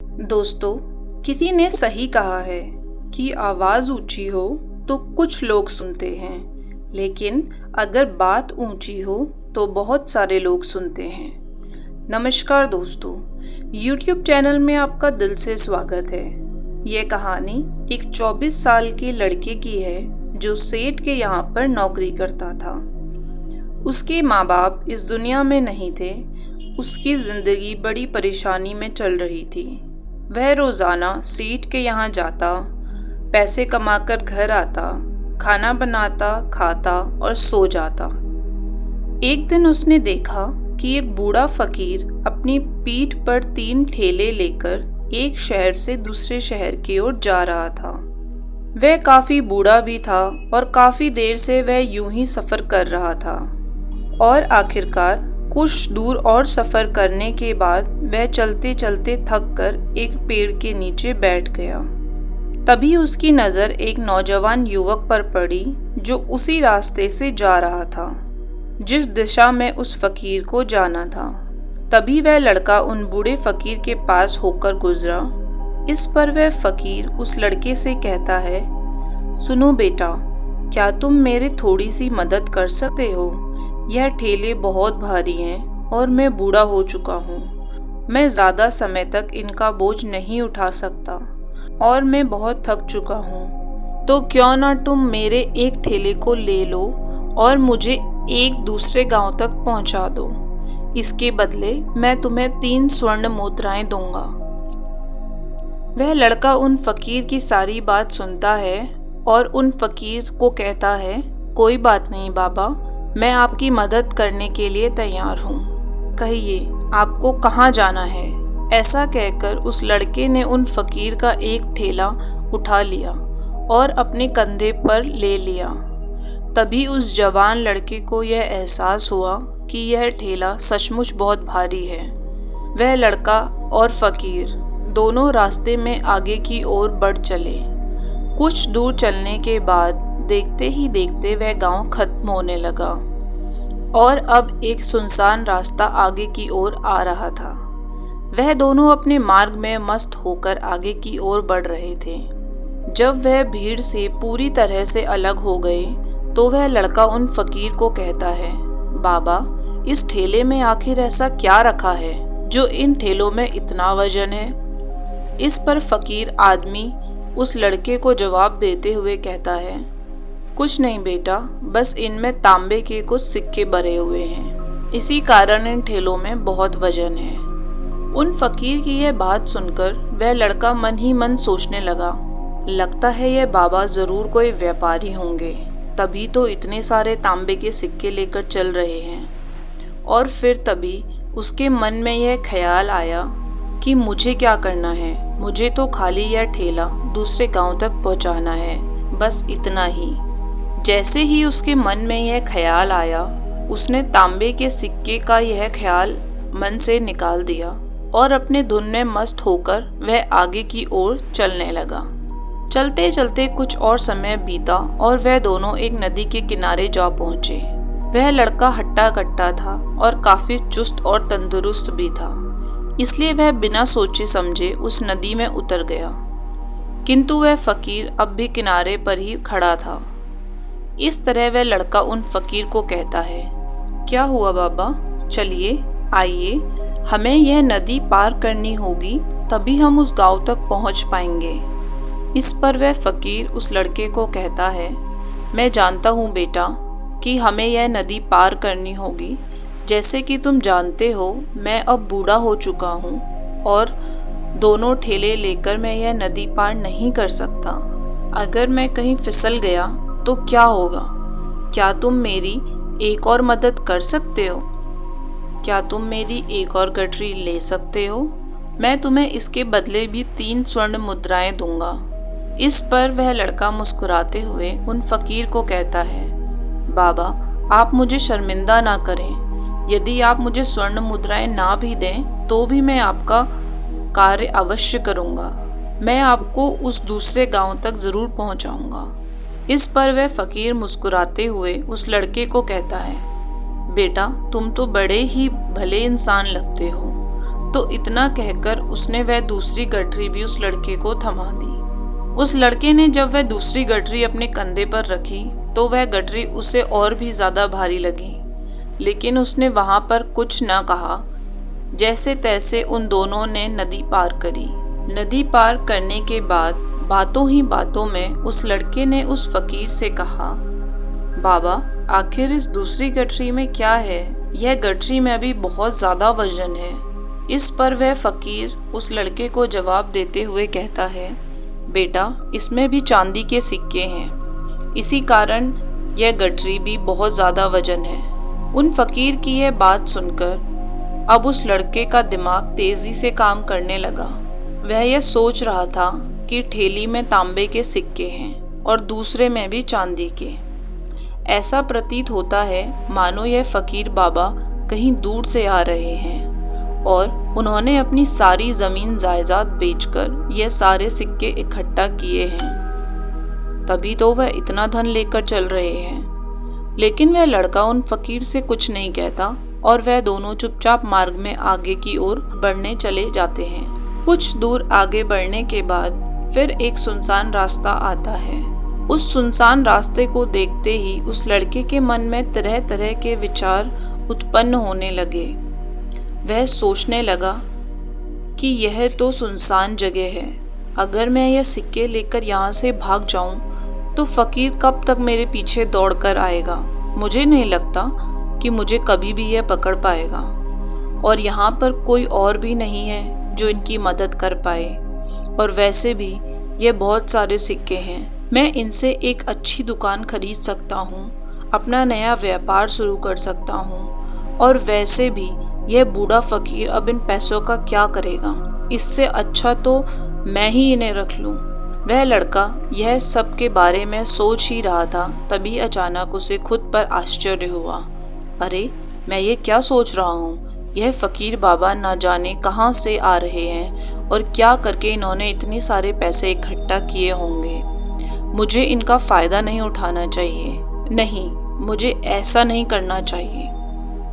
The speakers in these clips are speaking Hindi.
दोस्तों, किसी ने सही कहा है कि आवाज़ ऊंची हो तो कुछ लोग सुनते हैं, लेकिन अगर बात ऊंची हो तो बहुत सारे लोग सुनते हैं। नमस्कार दोस्तों, YouTube चैनल में आपका दिल से स्वागत है। ये कहानी एक 24 साल के लड़के की है जो सेठ के यहाँ पर नौकरी करता था। उसके माँ बाप इस दुनिया में नहीं थे। उसकी ज़िंदगी बड़ी परेशानी में चल रही थी। वह रोज़ाना सेठ के यहाँ जाता, पैसे कमाकर घर आता, खाना बनाता, खाता और सो जाता। एक दिन उसने देखा कि एक बूढ़ा फकीर अपनी पीठ पर 3 ठेले लेकर एक शहर से दूसरे शहर की ओर जा रहा था। वह काफ़ी बूढ़ा भी था और काफ़ी देर से वह यूं ही सफ़र कर रहा था और आखिरकार कुछ दूर और सफ़र करने के बाद वह चलते चलते थक कर एक पेड़ के नीचे बैठ गया। तभी उसकी नज़र एक नौजवान युवक पर पड़ी जो उसी रास्ते से जा रहा था जिस दिशा में उस फकीर को जाना था। तभी वह लड़का उन बूढ़े फकीर के पास होकर गुजरा। इस पर वह फकीर उस लड़के से कहता है, सुनो बेटा, क्या तुम मेरी थोड़ी सी मदद कर सकते हो? यह ठेले बहुत भारी हैं और मैं बूढ़ा हो चुका हूँ। मैं ज़्यादा समय तक इनका बोझ नहीं उठा सकता और मैं बहुत थक चुका हूँ। तो क्यों ना तुम मेरे एक ठेले को ले लो और मुझे एक दूसरे गांव तक पहुँचा दो। इसके बदले मैं तुम्हें 3 स्वर्ण मुद्राएं दूंगा। वह लड़का उन फकीर की सारी बात सुनता है और उन फकीर को कहता है, कोई बात नहीं बाबा, मैं आपकी मदद करने के लिए तैयार हूँ। कहिए, आपको कहाँ जाना है? ऐसा कहकर उस लड़के ने उन फकीर का एक ठेला उठा लिया और अपने कंधे पर ले लिया। तभी उस जवान लड़के को यह एहसास हुआ कि यह ठेला सचमुच बहुत भारी है। वह लड़का और फकीर दोनों रास्ते में आगे की ओर बढ़ चले। कुछ दूर चलने के बाद देखते ही देखते वह गांव खत्म होने लगा और अब एक सुनसान रास्ता आगे की ओर आ रहा था। वह दोनों अपने मार्ग में मस्त होकर आगे की ओर बढ़ रहे थे। जब वह भीड़ से पूरी तरह से अलग हो गए तो वह लड़का उन फकीर को कहता है, बाबा, इस ठेले में आखिर ऐसा क्या रखा है जो इन ठेलों में इतना वजन है? इस पर फकीर आदमी उस लड़के को जवाब देते हुए कहता है, कुछ नहीं बेटा, बस इनमें तांबे के कुछ सिक्के भरे हुए हैं, इसी कारण इन ठेलों में बहुत वजन है। उन फकीर की यह बात सुनकर वह लड़का मन ही मन सोचने लगा, लगता है यह बाबा जरूर कोई व्यापारी होंगे, तभी तो इतने सारे तांबे के सिक्के लेकर चल रहे हैं। और फिर तभी उसके मन में यह ख्याल आया कि मुझे क्या करना है, मुझे तो खाली यह ठेला दूसरे गांव तक पहुंचाना है, बस इतना ही। जैसे ही उसके मन में यह ख्याल आया, उसने तांबे के सिक्के का यह ख्याल मन से निकाल दिया और अपने धुन में मस्त होकर वह आगे की ओर चलने लगा। चलते चलते कुछ और समय बीता और वह दोनों एक नदी के किनारे जा पहुंचे। वह लड़का हट्टा कट्टा था और काफी चुस्त और तंदुरुस्त भी था, इसलिए वह बिना सोचे समझे उस नदी में उतर गया। किंतु वह फकीर अब भी किनारे पर ही खड़ा था। इस तरह वह लड़का उन फकीर को कहता है, क्या हुआ बाबा, चलिए आइए, हमें यह नदी पार करनी होगी, तभी हम उस गांव तक पहुंच पाएंगे। इस पर वह फकीर उस लड़के को कहता है, मैं जानता हूँ बेटा कि हमें यह नदी पार करनी होगी। जैसे कि तुम जानते हो, मैं अब बूढ़ा हो चुका हूँ और दोनों ठेले लेकर मैं यह नदी पार नहीं कर सकता। अगर मैं कहीं फिसल गया तो क्या होगा? क्या तुम मेरी एक और मदद कर सकते हो? क्या तुम मेरी एक और गठरी ले सकते हो? मैं तुम्हें इसके बदले भी 3 स्वर्ण मुद्राएं दूंगा। इस पर वह लड़का मुस्कुराते हुए उन फकीर को कहता है, बाबा, आप मुझे शर्मिंदा ना करें। यदि आप मुझे स्वर्ण मुद्राएं ना भी दें तो भी मैं आपका कार्य अवश्य करूंगा। मैं आपको उस दूसरे गांव तक जरूर पहुंचाऊंगा। इस पर वह फकीर मुस्कुराते हुए उस लड़के को कहता है, बेटा, तुम तो बड़े ही भले इंसान लगते हो। तो इतना कहकर उसने वह दूसरी गठरी भी उस लड़के को थमा दी। उस लड़के ने जब वह दूसरी गठरी अपने कंधे पर रखी तो वह गठरी उसे और भी ज्यादा भारी लगी, लेकिन उसने वहां पर कुछ न कहा। जैसे तैसे उन दोनों ने नदी पार करी। नदी पार करने के बाद बातों ही बातों में उस लड़के ने उस फकीर से कहा, बाबा, आखिर इस दूसरी गठरी में क्या है? यह गठरी में अभी बहुत ज्यादा वजन है। इस पर वह फकीर उस लड़के को जवाब देते हुए कहता है, बेटा, इसमें भी चांदी के सिक्के हैं, इसी कारण यह गठरी भी बहुत ज्यादा वजन है। उन फकीर की यह बात सुनकर अब उस लड़के का दिमाग तेजी से काम करने लगा। वह यह सोच रहा था कि ठेली में तांबे के सिक्के हैं और दूसरे में भी चांदी के। ऐसा प्रतीत होता है मानो यह फकीर बाबा कहीं दूर से आ रहे हैं और उन्होंने अपनी सारी जमीन जायदाद बेचकर यह सारे सिक्के इकट्ठा किए हैं, तभी तो वह इतना धन लेकर चल रहे हैं। लेकिन वह लड़का उन फकीर से कुछ नहीं कहता और वह दोनों चुपचाप मार्ग में आगे की ओर बढ़ने चले जाते हैं। कुछ दूर आगे बढ़ने के बाद फिर एक सुनसान रास्ता आता है। उस सुनसान रास्ते को देखते ही उस लड़के के मन में तरह तरह के विचार उत्पन्न होने लगे। वह सोचने लगा कि यह तो सुनसान जगह है, अगर मैं यह सिक्के लेकर यहाँ से भाग जाऊं तो फकीर कब तक मेरे पीछे दौड़कर आएगा। मुझे नहीं लगता कि मुझे कभी भी यह पकड़ पाएगा और यहाँ पर कोई और भी नहीं है जो इनकी मदद कर पाए। और वैसे भी ये बहुत सारे सिक्के हैं, मैं इनसे एक अच्छी दुकान खरीद सकता हूँ, अपना नया व्यापार शुरू कर सकता हूँ। और वैसे भी यह बूढ़ा फकीर अब इन पैसों का क्या करेगा, इससे अच्छा तो मैं ही इन्हें रख लूँ। वह लड़का यह सब के बारे में सोच ही रहा था, तभी अचानक उसे खुद पर आश्चर्य हुआ। अरे, मैं ये क्या सोच रहा हूँ? यह फकीर बाबा ना जाने कहाँ से आ रहे हैं और क्या करके इन्होंने इतने सारे पैसे इकट्ठा किए होंगे। मुझे इनका फायदा नहीं उठाना चाहिए। नहीं, मुझे ऐसा नहीं करना चाहिए।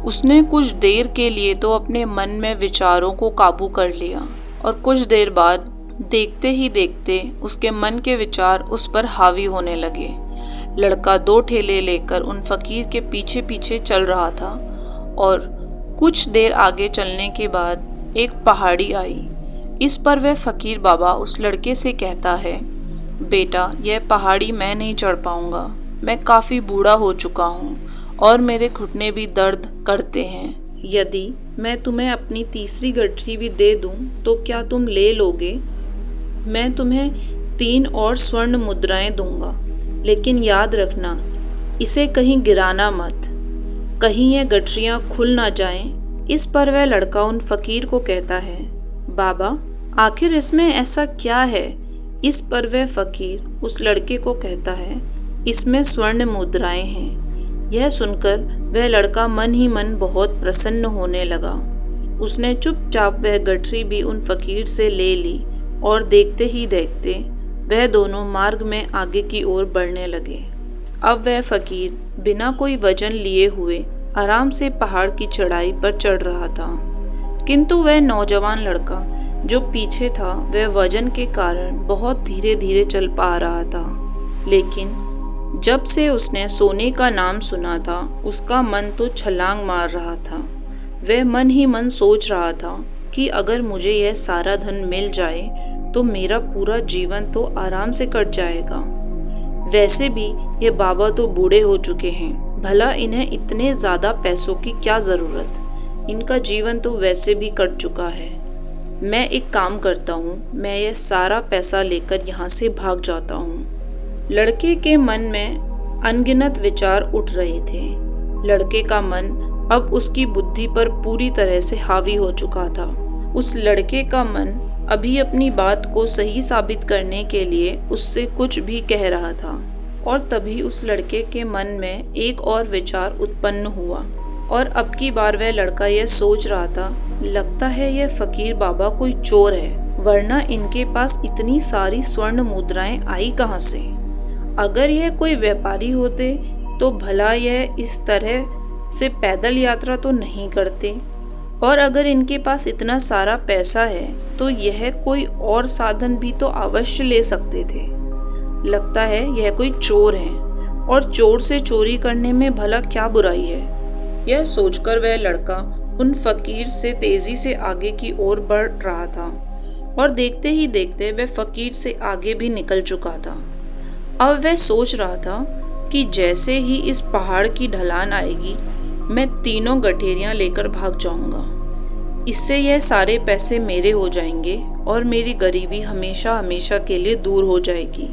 उसने कुछ देर के लिए तो अपने मन में विचारों को काबू कर लिया और कुछ देर बाद देखते ही देखते उसके मन के विचार उस पर हावी होने लगे। लड़का दो ठेले लेकर उन फकीर के पीछे पीछे चल रहा था और कुछ देर आगे चलने के बाद एक पहाड़ी आई। इस पर वह फकीर बाबा उस लड़के से कहता है, बेटा, यह पहाड़ी मैं नहीं चढ़ पाऊंगा। मैं काफ़ी बूढ़ा हो चुका हूँ और मेरे घुटने भी दर्द करते हैं। यदि मैं तुम्हें अपनी तीसरी गठरी भी दे दूँ तो क्या तुम ले लोगे? मैं तुम्हें 3 और स्वर्ण मुद्राएं दूंगा, लेकिन याद रखना, इसे कहीं गिराना मत, कहीं ये गठरियाँ खुल ना जाएं। इस पर वह लड़का उन फकीर को कहता है, बाबा, आखिर इसमें ऐसा क्या है? इस पर वह फकीर उस लड़के को कहता है, इसमें स्वर्ण मुद्राएं हैं। यह सुनकर वह लड़का मन ही मन बहुत प्रसन्न होने लगा। उसने चुपचाप वह गठरी भी उन फकीर से ले ली और देखते ही देखते वह दोनों मार्ग में आगे की ओर बढ़ने लगे। अब वह फकीर बिना कोई वजन लिए हुए आराम से पहाड़ की चढ़ाई पर चढ़ रहा था, किंतु वह नौजवान लड़का जो पीछे था वह वजन के कारण बहुत धीरे धीरे चल पा रहा था। लेकिन जब से उसने सोने का नाम सुना था उसका मन तो छलांग मार रहा था। वह मन ही मन सोच रहा था कि अगर मुझे यह सारा धन मिल जाए तो मेरा पूरा जीवन तो आराम से कट जाएगा। वैसे भी ये बाबा तो बूढ़े हो चुके हैं, भला इन्हें इतने ज़्यादा पैसों की क्या ज़रूरत, इनका जीवन तो वैसे भी कट चुका है। मैं एक काम करता हूँ, मैं यह सारा पैसा लेकर यहाँ से भाग जाता हूँ। लड़के के मन में अनगिनत विचार उठ रहे थे। लड़के का मन अब उसकी बुद्धि पर पूरी तरह से हावी हो चुका था। उस लड़के का मन अभी अपनी बात को सही साबित करने के लिए उससे कुछ भी कह रहा था और तभी उस लड़के के मन में एक और विचार उत्पन्न हुआ और अब की बार वह लड़का यह सोच रहा था, लगता है यह फकीर बाबा कोई चोर है, वरना इनके पास इतनी सारी स्वर्ण मुद्राएं आई कहाँ से। अगर यह कोई व्यापारी होते तो भला यह इस तरह से पैदल यात्रा तो नहीं करते। और अगर इनके पास इतना सारा पैसा है तो यह कोई और साधन भी तो अवश्य ले सकते थे। लगता है यह कोई चोर है और चोर से चोरी करने में भला क्या बुराई है। यह सोचकर वह लड़का उन फकीर से तेजी से आगे की ओर बढ़ रहा था और देखते ही देखते वह फकीर से आगे भी निकल चुका था। अब वह सोच रहा था कि जैसे ही इस पहाड़ की ढलान आएगी मैं तीनों गठेरियां लेकर भाग जाऊंगा। इससे यह सारे पैसे मेरे हो जाएंगे और मेरी गरीबी हमेशा हमेशा के लिए दूर हो जाएगी।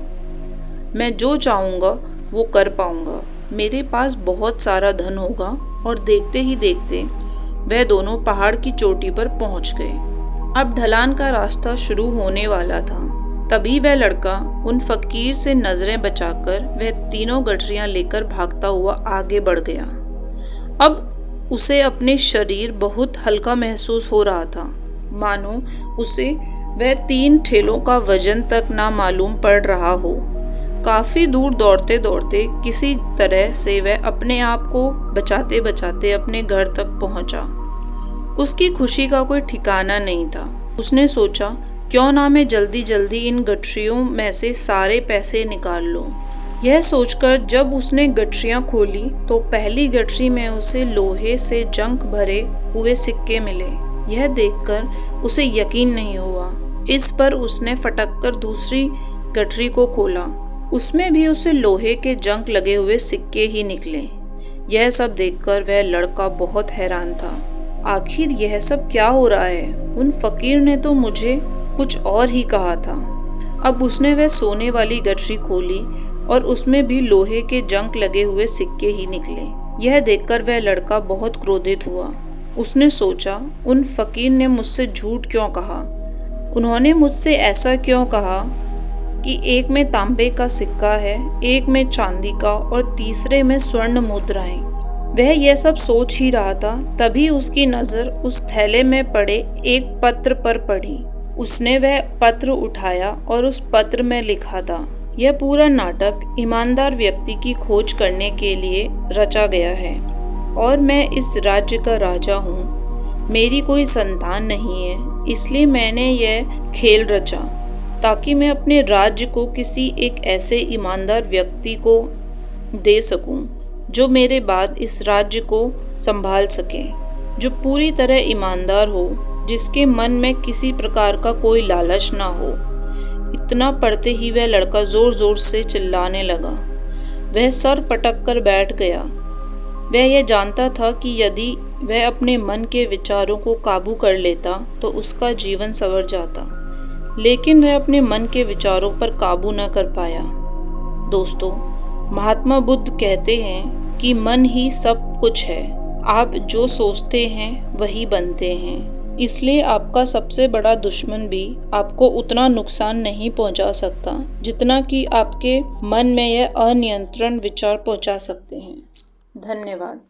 मैं जो चाहूँगा वो कर पाऊंगा। मेरे पास बहुत सारा धन होगा। और देखते ही देखते वह दोनों पहाड़ की चोटी पर पहुंच गए। अब ढलान का रास्ता शुरू होने वाला था। तभी वह लड़का उन फकीर से नजरें बचाकर वह तीनों गठरियां लेकर भागता हुआ आगे बढ़ गया। अब उसे अपने शरीर बहुत हल्का महसूस हो रहा था, मानो उसे वह 3 ठेलों का वजन तक ना मालूम पड़ रहा हो। काफी दूर दौड़ते दौड़ते किसी तरह से वह अपने आप को बचाते बचाते अपने घर तक पहुंचा। उसकी खुशी का कोई ठिकाना नहीं था। उसने सोचा क्यों ना मैं जल्दी जल्दी इन गठरियों में से सारे पैसे निकाल लूं। यह सोचकर जब उसने गठरियां खोली तो पहली गठरी में उसे लोहे से जंग भरे हुए सिक्के मिले। यह देखकर उसे यकीन नहीं हुआ। इस पर उसने फटककर दूसरी गठरी को खोला। उसमें भी उसे लोहे के जंग लगे हुए सिक्के ही निकले। यह सब देखकर वह लड़का बहुत हैरान था। आखिर यह सब क्या हो रहा है? उन फकीर ने तो मुझे कुछ और ही कहा था। अब उसने वह सोने वाली गठरी खोली और उसमें भी लोहे के जंग लगे हुए सिक्के ही निकले। यह देखकर वह लड़का बहुत क्रोधित हुआ। उसने सोचा उन फकीर ने मुझसे झूठ क्यों कहा? उन्होंने मुझसे ऐसा क्यों कहा कि एक में तांबे का सिक्का है, एक में चांदी का और तीसरे में स्वर्ण मुद्राएं। वह यह सब सोच ही रहा था, तभी उसकी नजर उस थैले में पड़े एक पत्र पर पड़ी। उसने वह पत्र उठाया और उस पत्र में लिखा था, यह पूरा नाटक ईमानदार व्यक्ति की खोज करने के लिए रचा गया है और मैं इस राज्य का राजा हूँ। मेरी कोई संतान नहीं है, इसलिए मैंने यह खेल रचा ताकि मैं अपने राज्य को किसी एक ऐसे ईमानदार व्यक्ति को दे सकूं जो मेरे बाद इस राज्य को संभाल सके, जो पूरी तरह ईमानदार हो, जिसके मन में किसी प्रकार का कोई लालच ना हो। इतना पढ़ते ही वह लड़का जोर जोर से चिल्लाने लगा। वह सर पटक कर बैठ गया। वह यह जानता था कि यदि वह अपने मन के विचारों को काबू कर लेता तो उसका जीवन संवर जाता, लेकिन वह अपने मन के विचारों पर काबू न कर पाया। दोस्तों, महात्मा बुद्ध कहते हैं कि मन ही सब कुछ है। आप जो सोचते हैं वही बनते हैं। इसलिए आपका सबसे बड़ा दुश्मन भी आपको उतना नुकसान नहीं पहुंचा सकता जितना कि आपके मन में यह अनियंत्रण विचार पहुंचा सकते हैं। धन्यवाद।